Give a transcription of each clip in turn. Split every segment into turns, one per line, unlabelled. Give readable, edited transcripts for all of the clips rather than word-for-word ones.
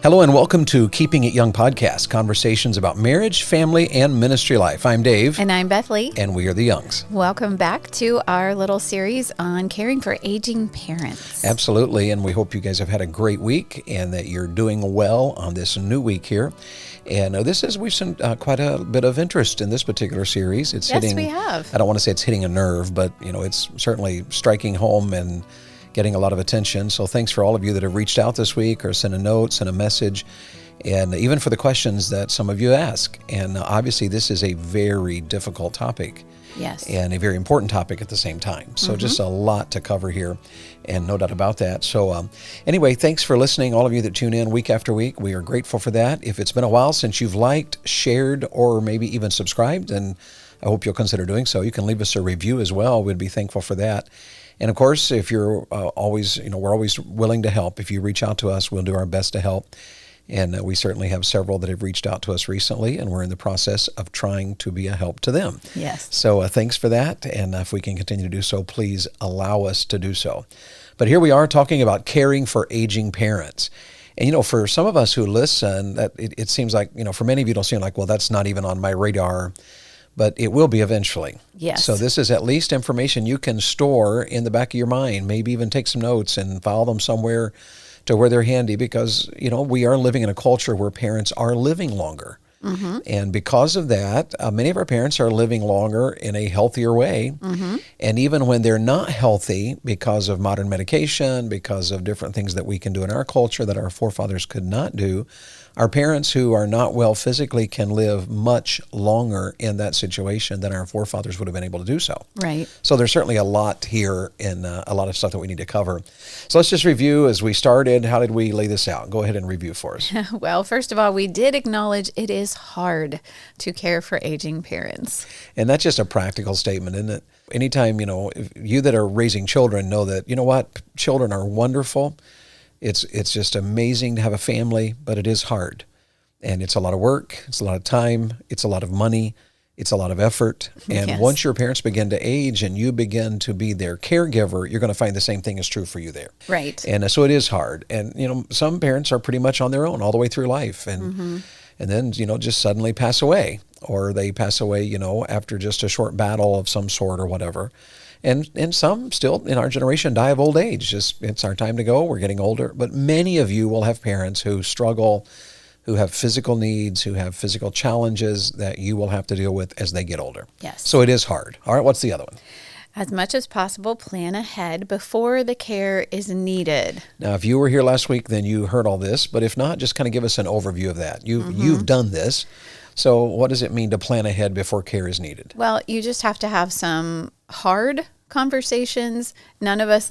Hello and welcome to Keeping It Young podcast, conversations about marriage, family, and ministry life. I'm Dave.
And I'm Bethlie.
And we are the Youngs.
Welcome back to our little series on caring for aging parents.
Absolutely, and we hope you guys have had a great week and that you're doing well on this new week here. And we've seen quite a bit of interest in this particular series.
We have.
I don't want to say it's hitting a nerve, but it's certainly striking home and getting a lot of attention. So thanks for all of you that have reached out this week or sent a note, sent a message, and even for the questions that some of you ask. And obviously this is a very difficult topic.
Yes.
And a very important topic at the same time. So just a lot to cover here, and no doubt about that. So anyway, thanks for listening, all of you that tune in week after week. We are grateful for that. If it's been a while since you've liked, shared, or maybe even subscribed, and I hope you'll consider doing so. You can leave us a review as well. We'd be thankful for that. And of course, if you're always, we're always willing to help. If you reach out to us, we'll do our best to help. And we certainly have several that have reached out to us recently, and we're in the process of trying to be a help to them.
Yes.
So thanks for that. And if we can continue to do so, please allow us to do so. But here we are talking about caring for aging parents. And, for some of us who listen, that it seems like, for many of you, it'll seem like, well, that's not even on my radar. But it will be eventually.
Yes.
So this is at least information you can store in the back of your mind, maybe even take some notes and file them somewhere to where they're handy, because, we are living in a culture where parents are living longer. Mm-hmm. And because of that, many of our parents are living longer in a healthier way. Mm-hmm. And even when they're not healthy, because of modern medication, because of different things that we can do in our culture that our forefathers could not do, our parents who are not well physically can live much longer in that situation than our forefathers would have been able to do so.
Right.
So there's certainly a lot here and a lot of stuff that we need to cover. So let's just review as we started. How did we lay this out? Go ahead and review for us.
Well, first of all, we did acknowledge it is hard to care for aging parents.
And that's just a practical statement, isn't it? Anytime, if you that are raising children know that, children are wonderful. It's just amazing to have a family, but it is hard. And it's a lot of work, it's a lot of time, it's a lot of money, it's a lot of effort. And
Yes.
Once your parents begin to age and you begin to be their caregiver, you're going to find the same thing is true for you there.
Right.
And so it is hard. And, some parents are pretty much on their own all the way through life. And then, just suddenly pass away, or they pass away, after just a short battle of some sort or whatever. And some still in our generation die of old age. It's our time to go. We're getting older. But many of you will have parents who struggle, who have physical needs, who have physical challenges that you will have to deal with as they get older.
Yes.
So it is hard. All right, what's the other one?
As much as possible, plan ahead before the care is needed.
Now, if you were here last week, then you heard all this. But if not, just kind of give us an overview of that. You've done this. So what does it mean to plan ahead before care is needed?
Well, you just have to have some hard conversations. None of us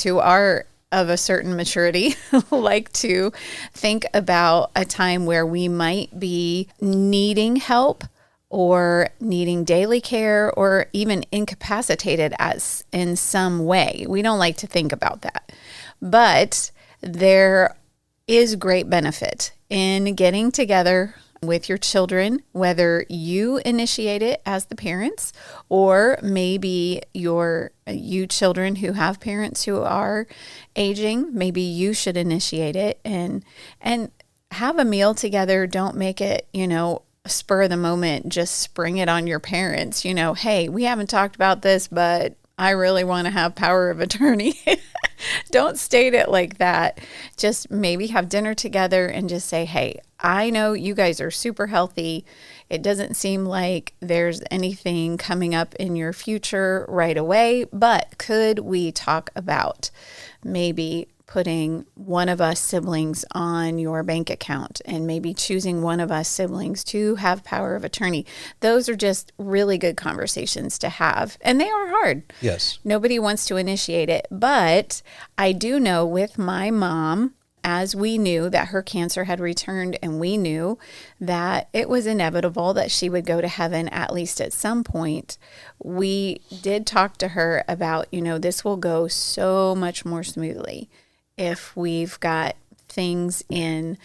who are of a certain maturity like to think about a time where we might be needing help or needing daily care or even incapacitated in some way. We don't like to think about that. But there is great benefit in getting together with your children, whether you initiate it as the parents, or maybe you children who have parents who are aging, maybe you should initiate it and have a meal together. Don't make it, spur of the moment, just spring it on your parents. Hey, we haven't talked about this, but I really want to have power of attorney. Don't state it like that. Just maybe have dinner together and just say, hey, I know you guys are super healthy. It doesn't seem like there's anything coming up in your future right away, but could we talk about maybe putting one of us siblings on your bank account and maybe choosing one of us siblings to have power of attorney? Those are just really good conversations to have. And they are hard.
Yes.
Nobody wants to initiate it. But I do know with my mom, as we knew that her cancer had returned and we knew that it was inevitable that she would go to heaven at least at some point, we did talk to her about, this will go so much more smoothly if we've got things in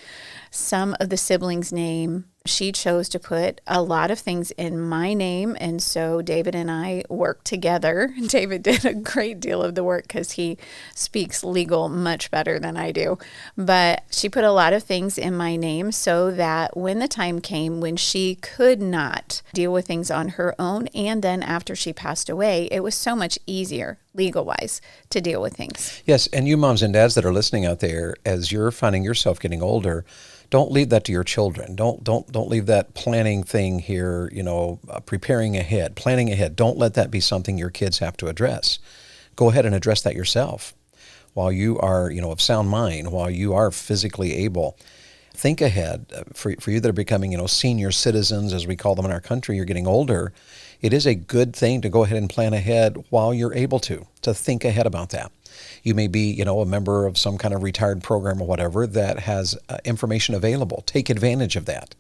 some of the siblings' name she chose to put a lot of things in my name. And so David and I worked together. David did a great deal of the work because he speaks legal much better than I do. But she put a lot of things in my name so that when the time came when she could not deal with things on her own, and then after she passed away, it was so much easier legal-wise to deal with things.
Yes, and you moms and dads that are listening out there, as you're finding yourself getting older, don't leave that to your children. Don't leave that planning thing here, preparing ahead, planning ahead. Don't let that be something your kids have to address. Go ahead and address that yourself while you are, of sound mind, while you are physically able. Think ahead. For you that are becoming, senior citizens, as we call them in our country, you're getting older. It is a good thing to go ahead and plan ahead while you're able to think ahead about that. You may be, a member of some kind of retired program or whatever that has information available. Take advantage of that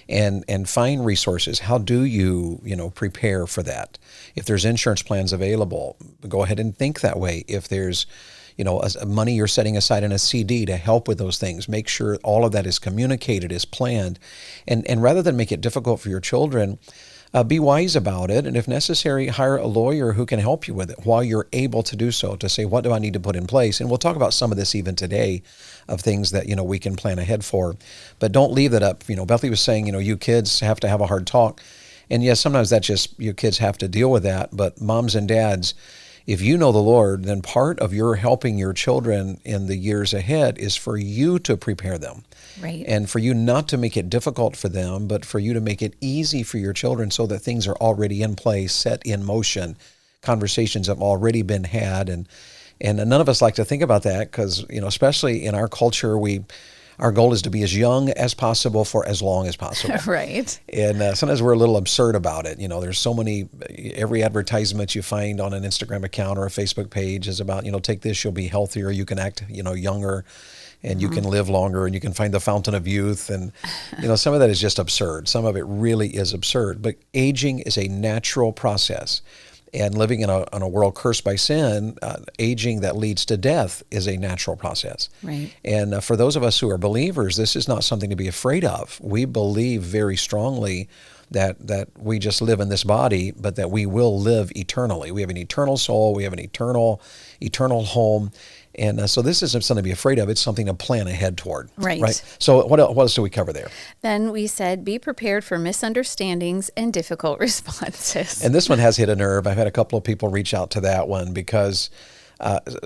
and find resources. How do you, prepare for that? If there's insurance plans available, go ahead and think that way. If there's, money you're setting aside in a CD to help with those things, make sure all of that is communicated, is planned. And rather than make it difficult for your children, be wise about it, and if necessary, hire a lawyer who can help you with it while you're able to do so, to say, what do I need to put in place? And we'll talk about some of this even today, of things that, we can plan ahead for. But don't leave that up. Bethlie was saying, you kids have to have a hard talk. And yes, sometimes that's just, you kids have to deal with that. But moms and dads, if you know the Lord, then part of your helping your children in the years ahead is for you to prepare them.
Right.
And for you not to make it difficult for them, but for you to make it easy for your children so that things are already in place, set in motion. Conversations have already been had. And none of us like to think about that because, especially in our culture, our goal is to be as young as possible for as long as possible.
Right.
And sometimes we're a little absurd about it. There's so many, every advertisement you find on an Instagram account or a Facebook page is about, take this, you'll be healthier, you can act, younger, and you can live longer, and you can find the fountain of youth. And, some of that is just absurd. Some of it really is absurd. But aging is a natural process. And living in a world cursed by sin, aging that leads to death is a natural process.
Right.
And for those of us who are believers, this is not something to be afraid of. We believe very strongly that we just live in this body, but that we will live eternally. We have an eternal soul. We have an eternal home. And so this isn't something to be afraid of. It's something to plan ahead toward.
Right.
So what else do we cover there?
Then we said, be prepared for misunderstandings and difficult responses.
And this one has hit a nerve. I've had a couple of people reach out to that one because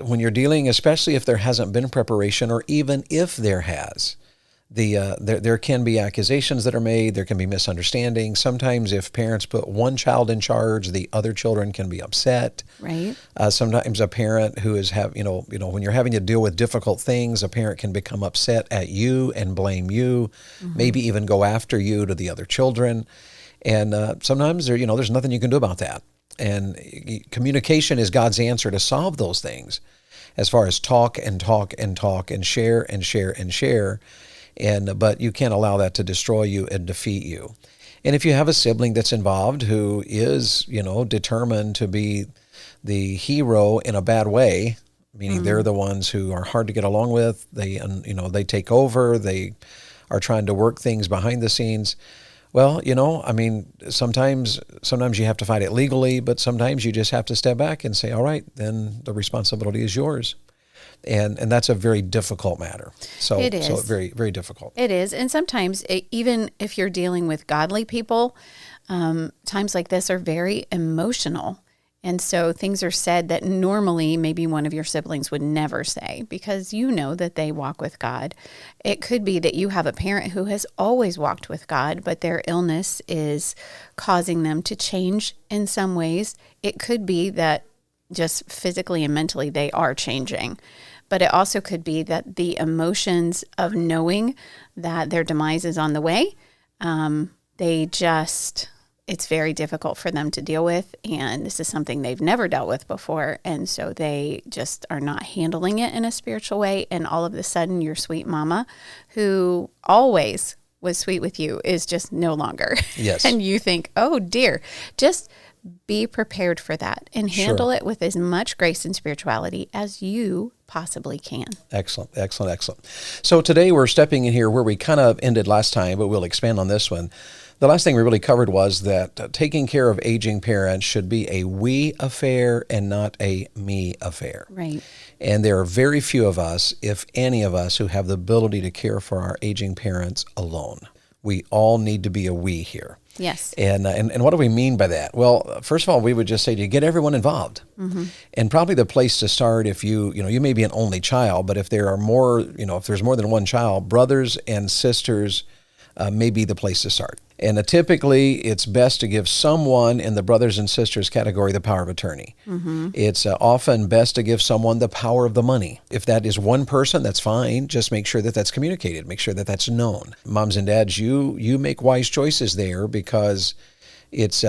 when you're dealing, especially if there hasn't been preparation, or even if there has, there can be accusations that are made. There can be misunderstandings. Sometimes if parents put one child in charge, the other children can be upset.
Right.
Sometimes a parent who is when you're having to deal with difficult things, a parent can become upset at you and blame you, maybe even go after you to the other children. And sometimes there's nothing you can do about that. And communication is God's answer to solve those things, as far as talk and talk and talk and share and share and share. But you can't allow that to destroy you and defeat you. And if you have a sibling that's involved who is, determined to be the hero in a bad way, meaning they're the ones who are hard to get along with, they take over, they are trying to work things behind the scenes. Well, sometimes you have to fight it legally, but sometimes you just have to step back and say, all right, then the responsibility is yours. And that's a very difficult matter. So
it is.
So very, very difficult.
It is. And sometimes, even if you're dealing with godly people, times like this are very emotional. And so things are said that normally maybe one of your siblings would never say, because that they walk with God. It could be that you have a parent who has always walked with God, but their illness is causing them to change in some ways. It could be that just physically and mentally they are changing. But it also could be that the emotions of knowing that their demise is on the way, it's very difficult for them to deal with. And this is something they've never dealt with before. And so they just are not handling it in a spiritual way. And all of a sudden, your sweet mama, who always was sweet with you, is just no longer.
Yes.
And you think, oh dear, just be prepared for that and handle it with as much grace and spirituality as you possibly can.
Excellent, excellent, excellent. So today we're stepping in here where we kind of ended last time, but we'll expand on this one. The last thing we really covered was that taking care of aging parents should be a we affair and not a me affair.
Right.
And there are very few of us, if any of us, who have the ability to care for our aging parents alone. We all need to be a we here.
Yes.
And what do we mean by that? Well, first of all, we would just say to you, get everyone involved. Mm-hmm. And probably the place to start, if you may be an only child, but if there are more, if there's more than one child, brothers and sisters may be the place to start. And typically, it's best to give someone in the brothers and sisters category the power of attorney. Mm-hmm. It's often best to give someone the power of the money. If that is one person, that's fine. Just make sure that that's communicated. Make sure that that's known. Moms and dads, you make wise choices there, because it's,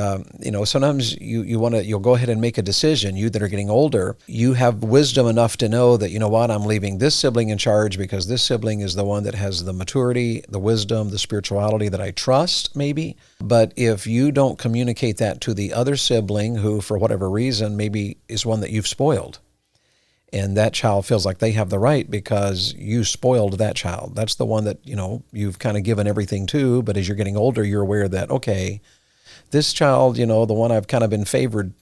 sometimes you'll go ahead and make a decision. You that are getting older, you have wisdom enough to know that, I'm leaving this sibling in charge because this sibling is the one that has the maturity, the wisdom, the spirituality that I trust, maybe. But if you don't communicate that to the other sibling, who for whatever reason maybe is one that you've spoiled, and that child feels like they have the right because you spoiled that child. That's the one that, you've kind of given everything to, but as you're getting older, you're aware that, okay, this child, the one I've kind of been favored,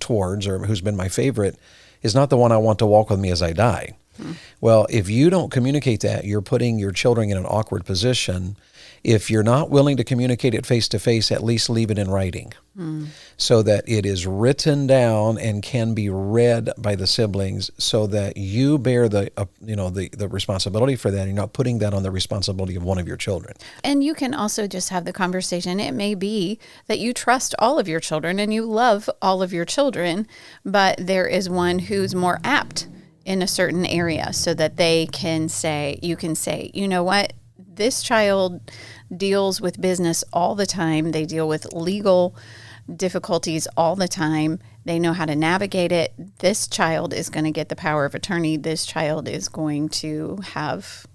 towards, or who's been my favorite, is not the one I want to walk with me as I die. Well, if you don't communicate that, you're putting your children in an awkward position. If you're not willing to communicate it face to face, at least leave it in writing so that it is written down and can be read by the siblings, so that you bear the responsibility for that. You're not putting that on the responsibility of one of your children.
And you can also just have the conversation. It may be that you trust all of your children and you love all of your children, but there is one who's more apt in a certain area, so that you can say, you know what? This child deals with business all the time. They deal with legal difficulties all the time. They know how to navigate it. This child is going to get the power of attorney. This child is going to have,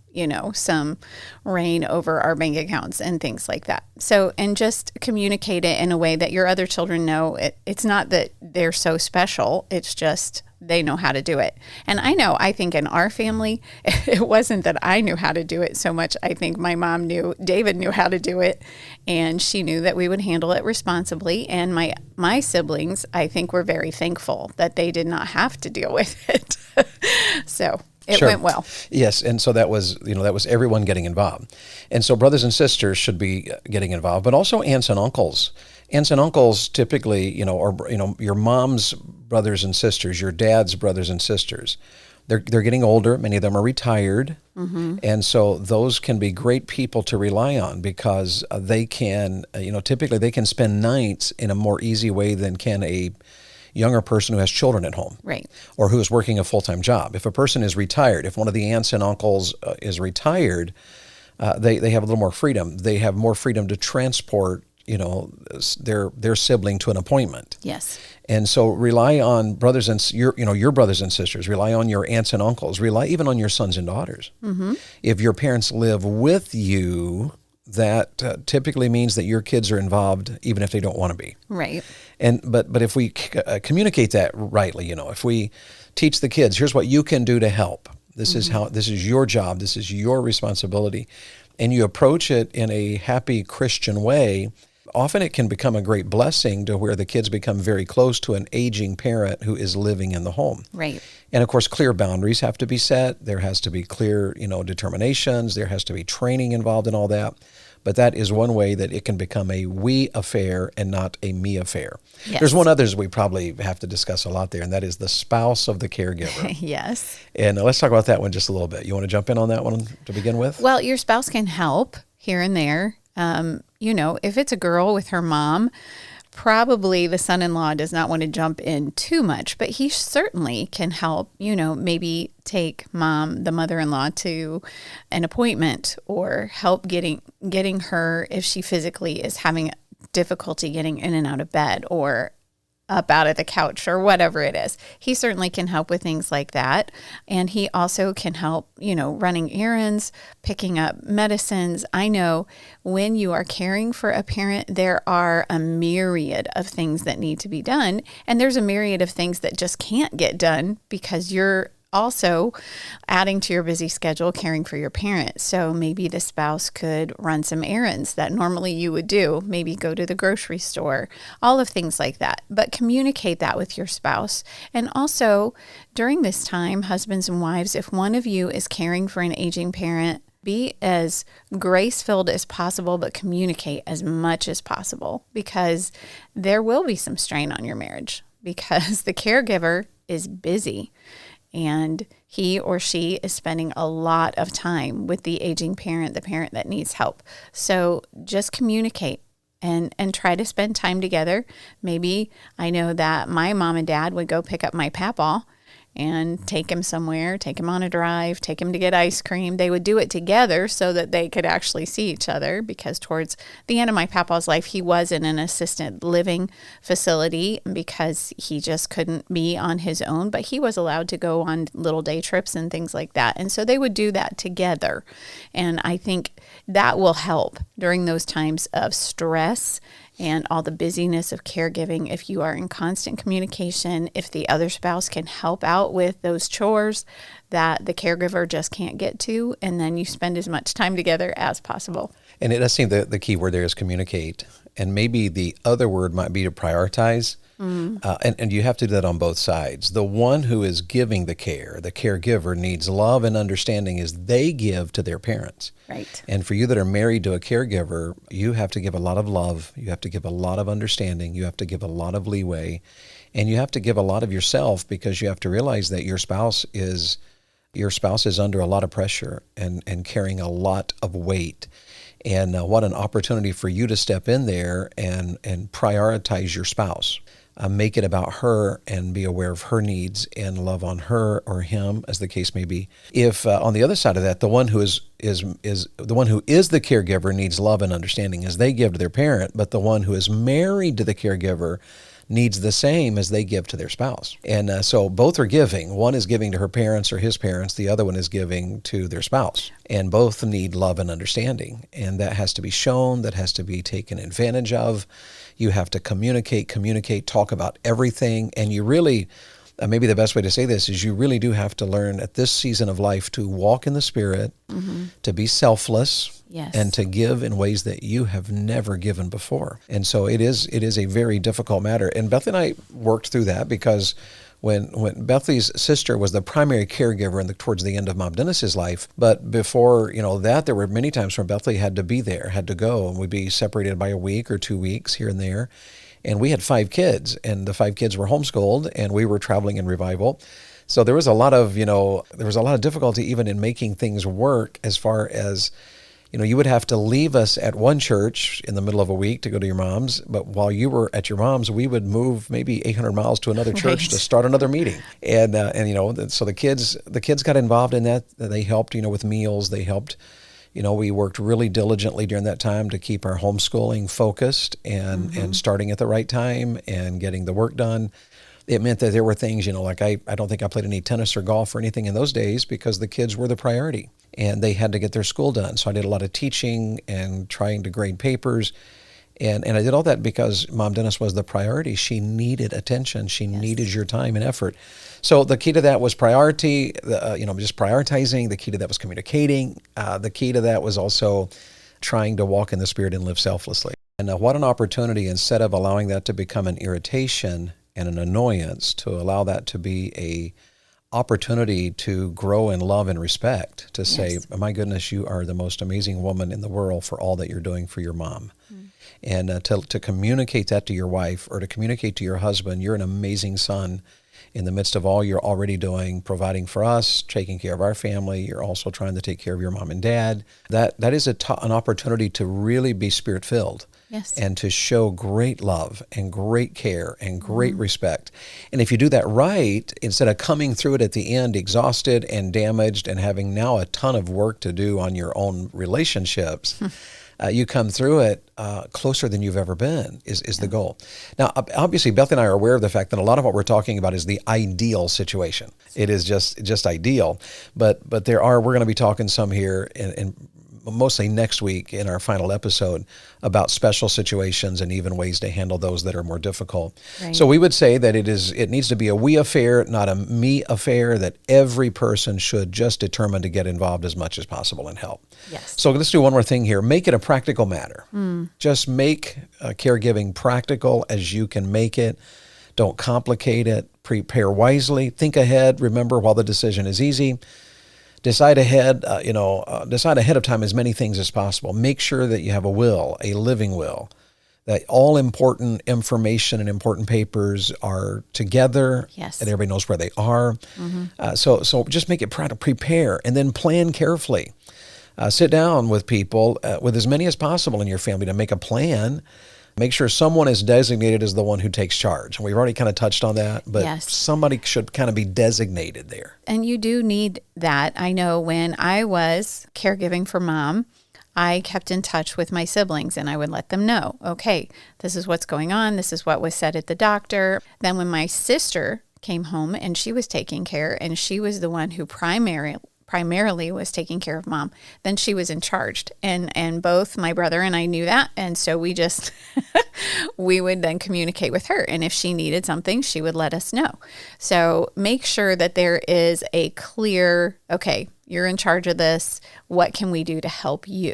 some reign over our bank accounts and things like that. So, and just communicate it in a way that your other children know it's not that they're so special. It's just they know how to do it. And I think in our family, it wasn't that I knew how to do it so much. I think my mom David knew how to do it, and she knew that we would handle it responsibly. And my siblings, I think, were very thankful that they did not have to deal with it. So it went well.
Yes, and so that was everyone getting involved. And so brothers and sisters should be getting involved, but also aunts and uncles. Aunts and uncles typically, your mom's brothers and sisters, your dad's brothers and sisters, they're getting older. Many of them are retired. Mm-hmm. And so those can be great people to rely on, because they can, typically they can spend nights in a more easy way than can a younger person who has children at home,
right,
or who is working a full-time job. If a person is retired, if one of the aunts and uncles is retired, they have a little more freedom. They have more freedom to transport their sibling to an appointment.
Yes.
And so rely on brothers and your brothers and sisters. Rely on your aunts and uncles. Rely even on your sons and daughters. Mm-hmm. If your parents live with you, that typically means that your kids are involved, even if they don't want to be.
Right.
And but if we communicate that rightly, if we teach the kids, here's what you can do to help. This is how. This is your job. This is your responsibility, and you approach it in a happy Christian way. Often it can become a great blessing to where the kids become very close to an aging parent who is living in the home.
Right.
And of course, clear boundaries have to be set. There has to be clear, determinations. There has to be training involved in all that. But that is one way that it can become a we affair and not a me affair. Yes. There's one other we probably have to discuss a lot there, and that is the spouse of the caregiver.
Yes.
And let's talk about that one just a little bit. You want to jump in on that one to begin with?
Well, your spouse can help here and there. If it's a girl with her mom, probably the son-in-law does not want to jump in too much, but he certainly can help, maybe take mom, the mother-in-law, to an appointment, or help getting her, if she physically is having difficulty getting in and out of bed or up out of the couch or whatever it is. He certainly can help with things like that. And he also can help, running errands, picking up medicines. I know when you are caring for a parent, there are a myriad of things that need to be done. And there's a myriad of things that just can't get done because you're also adding to your busy schedule, caring for your parents. So maybe the spouse could run some errands that normally you would do, maybe go to the grocery store, all of things like that. But communicate that with your spouse. And also during this time, husbands and wives, if one of you is caring for an aging parent, be as grace-filled as possible, but communicate as much as possible, because there will be some strain on your marriage because the caregiver is busy and he or she is spending a lot of time with the aging parent, the parent that needs help. So just communicate and try to spend time together. Maybe I know that my mom and dad would go pick up my papaw and take him somewhere, take him on a drive, take him to get ice cream. They would do it together so that they could actually see each other, because towards the end of my papa's life, he was in an assisted living facility because he just couldn't be on his own, but he was allowed to go on little day trips and things like that. And so they would do that together. And I think that will help during those times of stress and all the busyness of caregiving. If you are in constant communication, if the other spouse can help out with those chores that the caregiver just can't get to, and then you spend as much time together as possible.
And it does seem the key word there is communicate. And maybe the other word might be to prioritize. And you have to do that on both sides. The one who is giving the care, the caregiver, needs love and understanding as they give to their parents.
Right.
And for you that are married to a caregiver, you have to give a lot of love. You have to give a lot of understanding. You have to give a lot of leeway. And you have to give a lot of yourself, because you have to realize that your spouse is under a lot of pressure and carrying a lot of weight. And what an opportunity for you to step in there and prioritize your spouse. Make it about her and be aware of her needs and love on her or him, as the case may be. If on the other side of that, the one who is the one who is the caregiver needs love and understanding as they give to their parent, but the one who is married to the caregiver needs the same as they give to their spouse. And so both are giving. One is giving to her parents or his parents. The other one is giving to their spouse. And both need love and understanding. And that has to be shown. That has to be taken advantage of. You have to communicate, talk about everything. And you really, maybe the best way to say this is, you really do have to learn at this season of life to walk in the Spirit, to be selfless,
Yes.
and to give in ways that you have never given before. And so it is a very difficult matter. And Bethlie and I worked through that, because when Bethlie's sister was the primary caregiver towards the end of Mom Dennis's life, but before that, there were many times when Bethlie had to be there, had to go, and we'd be separated by a week or 2 weeks here and there. And we had 5 kids, and the 5 kids were homeschooled, and we were traveling in revival. So there was a lot of difficulty even in making things work, as far as you would have to leave us at one church in the middle of a week to go to your mom's, but while you were at your mom's, we would move maybe 800 miles to another church to start another meeting. And so the kids got involved in that. They helped, with meals. They helped. We worked really diligently during that time to keep our homeschooling focused and starting at the right time and getting the work done. It meant that there were things, like I don't think I played any tennis or golf or anything in those days, because the kids were the priority and they had to get their school done. So I did a lot of teaching and trying to grade papers. And I did all that because Mom Dennis was the priority. She needed attention. She needed your time and effort. So the key to that was priority, just prioritizing. The key to that was communicating. The key to that was also trying to walk in the Spirit and live selflessly. And what an opportunity, instead of allowing that to become an irritation and an annoyance, to allow that to be a opportunity to grow in love and respect, to say, my goodness, you are the most amazing woman in the world for all that you're doing for your mom. And to communicate that to your wife, or to communicate to your husband, you're an amazing son in the midst of all you're already doing, providing for us, taking care of our family. You're also trying to take care of your mom and dad. That is an opportunity to really be Spirit-filled.
Yes.
And to show great love and great care and great respect. And if you do that right, instead of coming through it at the end exhausted and damaged and having now a ton of work to do on your own relationships, you come through it closer than you've ever been is the goal. Now, obviously, Beth and I are aware of the fact that a lot of what we're talking about is the ideal situation. It is just ideal. But we're going to be talking some here, and mostly next week in our final episode about special situations and even ways to handle those that are more difficult.
Right.
So we would say that it needs to be a we affair, not a me affair, that every person should just determine to get involved as much as possible and help.
Yes.
So let's do one more thing here. Make it a practical matter. Just make caregiving practical as you can make it. Don't complicate it. Prepare wisely. Think ahead. Remember, while the decision is easy, decide ahead of time as many things as possible. Make sure that you have a will, a living will, that all important information and important papers are together,
Yes.
and everybody knows where they are. So just make it practical. Prepare, and then plan carefully. Sit down with people, with as many as possible in your family, to make a plan. Make sure someone is designated as the one who takes charge. And we've already kind of touched on that, but
Yes.
somebody should kind of be designated there.
And you do need that. I know when I was caregiving for Mom, I kept in touch with my siblings and I would let them know, okay, this is what's going on. This is what was said at the doctor. Then when my sister came home and she was taking care, and she was the one who primarily was taking care of Mom, then she was in charge. And both my brother and I knew that. And so we just, we would then communicate with her. And if she needed something, she would let us know. So make sure that there is a clear, okay, you're in charge of this. What can we do to help you?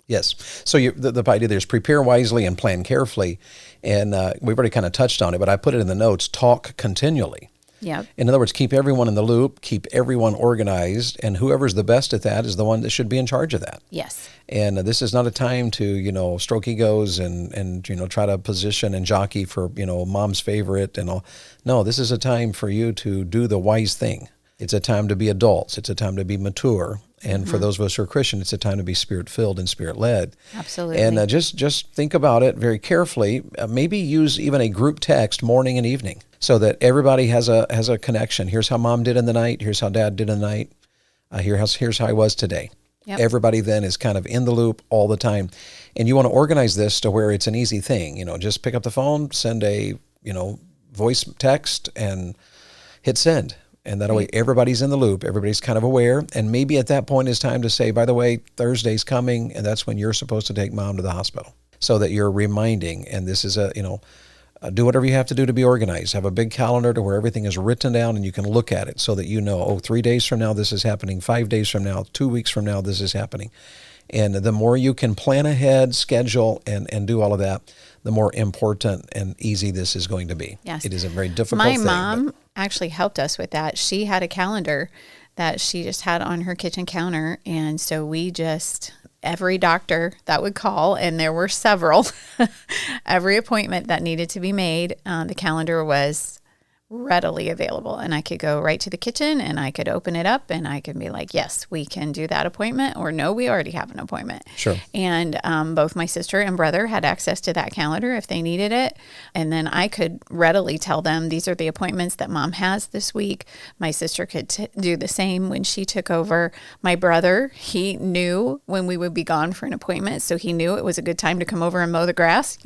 Yes. So the idea there is prepare wisely and plan carefully. And we've already kind of touched on it, but I put it in the notes, talk continually.
Yeah.
In other words, keep everyone in the loop, keep everyone organized, and whoever's the best at that is the one that should be in charge of that.
Yes.
And this is not a time to, stroke egos and try to position and jockey for, Mom's favorite and all. No, this is a time for you to do the wise thing. It's a time to be adults. It's a time to be mature. And for those of us who are Christian, it's a time to be Spirit-filled and Spirit-led.
Absolutely.
And just think about it very carefully. Maybe use even a group text morning and evening so that everybody has a connection. Here's how Mom did in the night. Here's how Dad did in the night. Here's how I was today.
Yep.
Everybody then is kind of in the loop all the time. And you want to organize this to where it's an easy thing. Just pick up the phone, send a, voice text, and hit send. And that way everybody's in the loop, everybody's kind of aware, and maybe at that point it's time to say, by the way, Thursday's coming, and that's when you're supposed to take Mom to the hospital, so that you're reminding, and this is do whatever you have to do to be organized. Have a big calendar to where everything is written down and you can look at it so that 3 days from now this is happening, 5 days from now, 2 weeks from now this is happening. And the more you can plan ahead, schedule, and do all of that, the more important and easy this is going to be.
Yes.
It is a very difficult
My
thing.
mom actually helped us with that. She had a calendar that she just had on her kitchen counter. And so every doctor that would call, and there were several, every appointment that needed to be made, the calendar was readily available, and I could go right to the kitchen and I could open it up and I could be like, yes, we can do that appointment, or no, we already have an appointment.
Sure.
And both my sister and brother had access to that calendar if they needed it. And then I could readily tell them, these are the appointments that Mom has this week. My sister could do the same when she took over. My brother, he knew when we would be gone for an appointment, so he knew it was a good time to come over and mow the grass,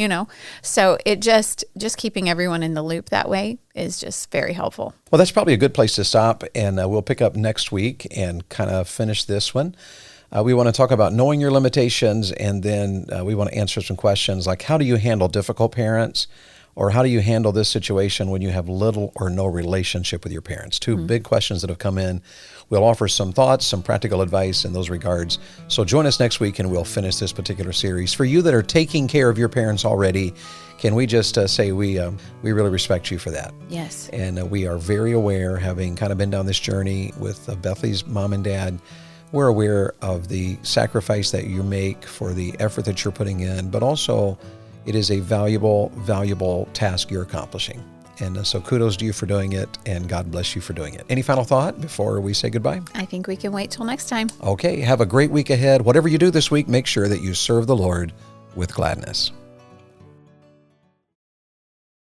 So it just keeping everyone in the loop that way is just very helpful.
Well, that's probably a good place to stop, and we'll pick up next week and kind of finish this one. We want to talk about knowing your limitations, and then we want to answer some questions like, how do you handle difficult parents, or how do you handle this situation when you have little or no relationship with your parents? Two big questions that have come in. We'll offer some thoughts, some practical advice in those regards. So join us next week and we'll finish this particular series. For you that are taking care of your parents already, can we just say we really respect you for that?
Yes.
And we are very aware, having kind of been down this journey with Bethlie's mom and dad, we're aware of the sacrifice that you make for the effort that you're putting in, but also it is a valuable, valuable task you're accomplishing. And so kudos to you for doing it, and God bless you for doing it. Any final thought before we say goodbye?
I think we can wait till next time.
Okay, have a great week ahead. Whatever you do this week, make sure that you serve the Lord with gladness.